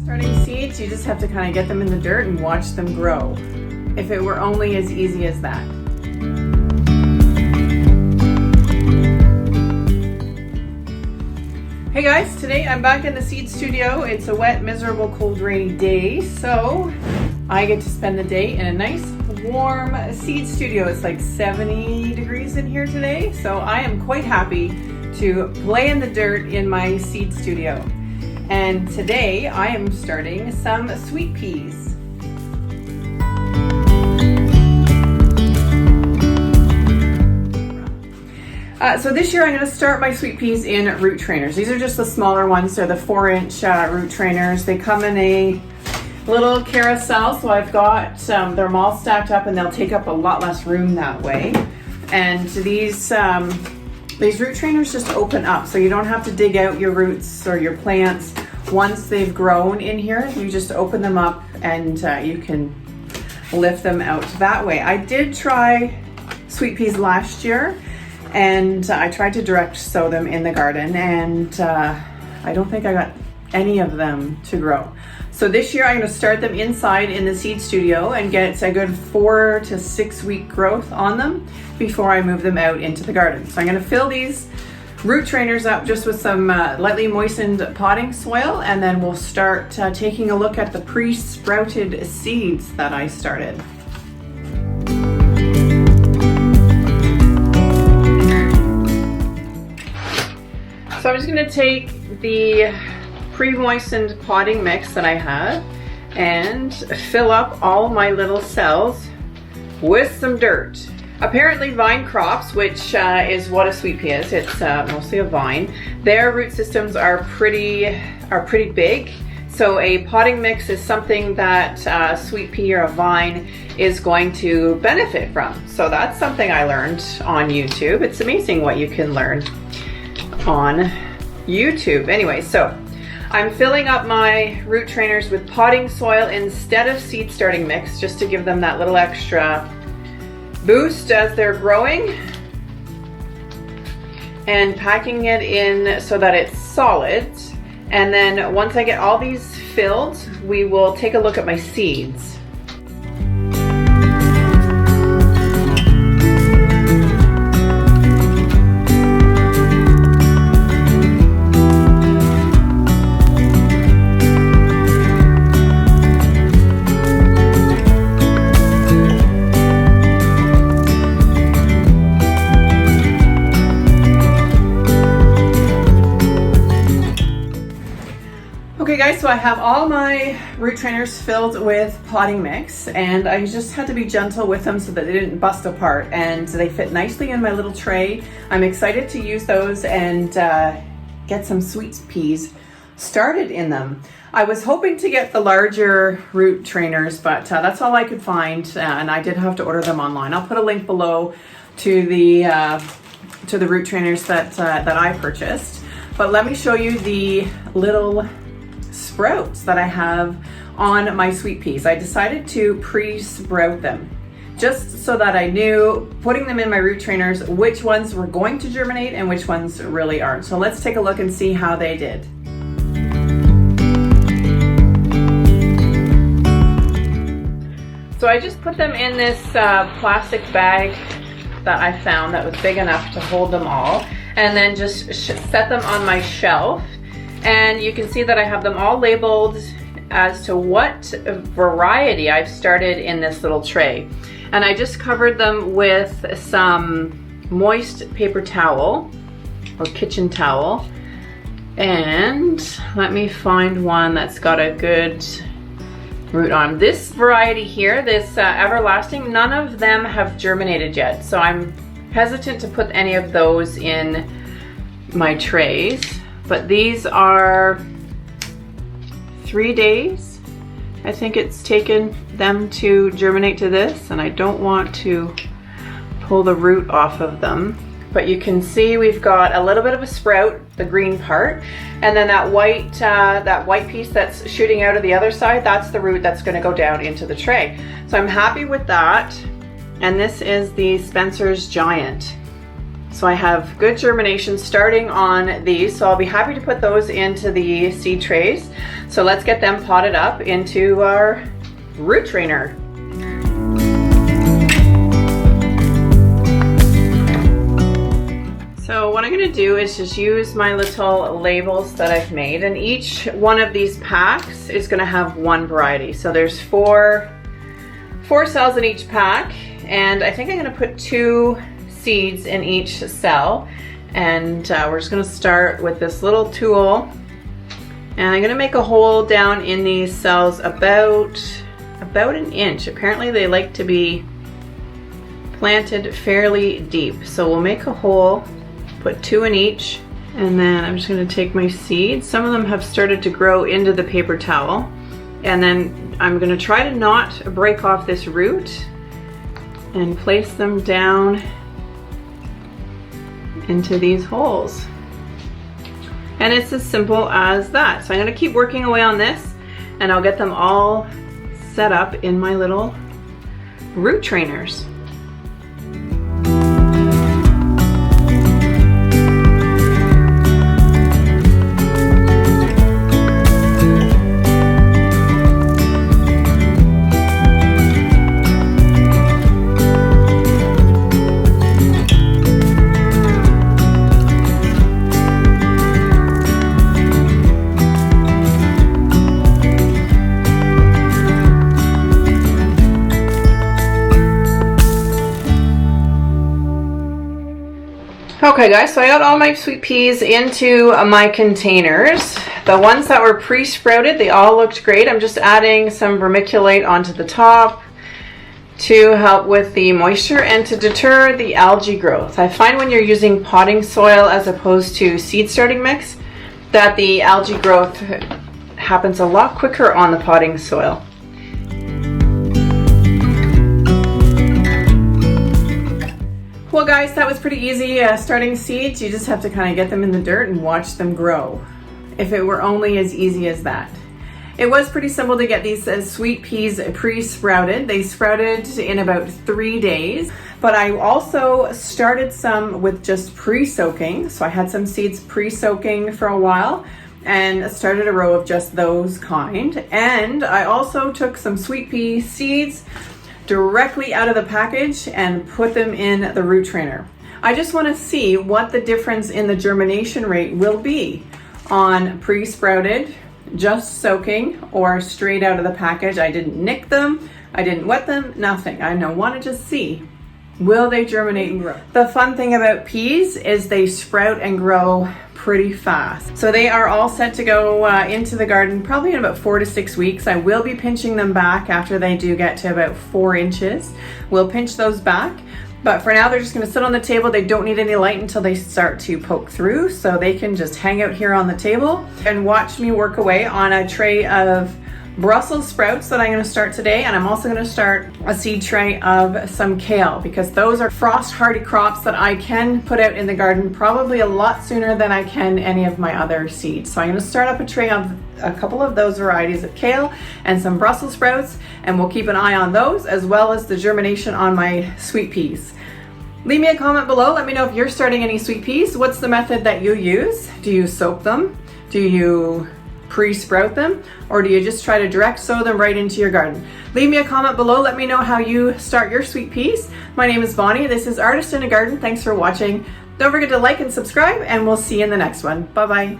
Starting seeds, you just have to kind of get them in the dirt and watch them grow. If it were only as easy as that. Hey guys, today I'm back in the seed studio. It's a wet, miserable, cold, rainy day, so I get to spend the day in a nice, warm seed studio. It's like 70 degrees in here today, so I am quite happy to play in the dirt in my seed studio. And today I am starting some sweet peas. So this year I'm going to start my sweet peas in Rootrainers. These are just the smaller ones. They're the 4-inch Rootrainers. They come in a little carousel, so I've got they're all stacked up and they'll take up a lot less room that way. And these Rootrainers just open up, so you don't have to dig out your roots or your plants. Once they've grown in here, you just open them up and you can lift them out that way. I did try sweet peas last year, and I tried to direct sow them in the garden, and I don't think I got any of them to grow. So this year I'm going to start them inside in the seed studio and get a good 4 to 6 week growth on them before I move them out into the garden. So I'm going to fill these Rootrainers up just with some lightly moistened potting soil, and then we'll start taking a look at the pre-sprouted seeds that I started. So I'm just going to take the pre-moistened potting mix that I have and fill up all my little cells with some dirt. Apparently vine crops, which is what a sweet pea is, it's mostly a vine, their root systems are pretty big. So a potting mix is something that a sweet pea or a vine is going to benefit from. So that's something I learned on YouTube. It's amazing what you can learn on YouTube. Anyway, so I'm filling up my Rootrainers with potting soil instead of seed starting mix, just to give them that little extra boost as they're growing, and packing it in so that it's solid. And then once I get all these filled, we will take a look at my seeds. Okay guys, so I have all my Rootrainers filled with potting mix, and I just had to be gentle with them so that they didn't bust apart, and they fit nicely in my little tray. I'm excited to use those and get some sweet peas started in them. I was hoping to get the larger Rootrainers, but that's all I could find, and I did have to order them online. I'll put a link below to the Rootrainers that I purchased. But let me show you the little sprouts that I have on my sweet peas. I decided to pre-sprout them just so that I knew, putting them in my Rootrainers, which ones were going to germinate and which ones really aren't. So let's take a look and see how they did. So I just put them in this plastic bag that I found that was big enough to hold them all, and then just set them on my shelf. And you can see that I have them all labeled as to what variety I've started in this little tray. And I just covered them with some moist paper towel or kitchen towel. And let me find one that's got a good root on. This variety here, this Everlasting, none of them have germinated yet. So I'm hesitant to put any of those in my trays. But these are 3 days. I think it's taken them to germinate to this, and I don't want to pull the root off of them. But you can see we've got a little bit of a sprout, the green part, and then that white piece that's shooting out of the other side, that's the root that's going to go down into the tray. So I'm happy with that. And this is the Spencer's Giant. So I have good germination starting on these, so I'll be happy to put those into the seed trays. So let's get them potted up into our root trainer. So what I'm going to do is just use my little labels that I've made, and each one of these packs is going to have one variety. So there's four cells in each pack, and I think I'm going to put 2 seeds in each cell. And we're just going to start with this little tool, and I'm going to make a hole down in these cells about 1 inch. Apparently they like to be planted fairly deep, so we'll make a hole, put 2 in each, and then I'm just going to take my seeds. Some of them have started to grow into the paper towel, and then I'm going to try to not break off this root and place them down into these holes. And it's as simple as that. So I'm going to keep working away on this, and I'll get them all set up in my little root trainers. Okay guys, so I got all my sweet peas into my containers. The ones that were pre-sprouted, they all looked great. I'm just adding some vermiculite onto the top to help with the moisture and to deter the algae growth. I find when you're using potting soil as opposed to seed starting mix that the algae growth happens a lot quicker on the potting soil. Well guys, that was pretty easy starting seeds. You just have to kind of get them in the dirt and watch them grow. If it were only as easy as that. It was pretty simple to get these sweet peas pre-sprouted. They sprouted in about 3 days, but I also started some with just pre-soaking. So I had some seeds pre-soaking for a while and started a row of just those kind. And I also took some sweet pea seeds directly out of the package and put them in the root trainer. I just want to see what the difference in the germination rate will be on pre-sprouted, just soaking, or straight out of the package. I didn't nick them, I didn't wet them, nothing. I want to just see, will they germinate and grow? The fun thing about peas is they sprout and grow pretty fast. So they are all set to go into the garden probably in about 4 to 6 weeks. I will be pinching them back after they do get to about 4 inches. We'll pinch those back, but for now they're just going to sit on the table. They don't need any light until they start to poke through, so they can just hang out here on the table and watch me work away on a tray of Brussels sprouts that I'm going to start today, and I'm also going to start a seed tray of some kale, because those are frost hardy crops that I can put out in the garden probably a lot sooner than I can any of my other seeds. So I'm going to start up a tray of a couple of those varieties of kale and some Brussels sprouts, and we'll keep an eye on those as well as the germination on my sweet peas. Leave me a comment below. Let me know if you're starting any sweet peas. What's the method that you use? Do you soak them? Do you pre-sprout them, or do you just try to direct sow them right into your garden? Leave me a comment below. Let me know how you start your sweet peas. My name is Bonnie. This is Artist in a Garden. Thanks for watching. Don't forget to like and subscribe, and we'll see you in the next one. Bye bye.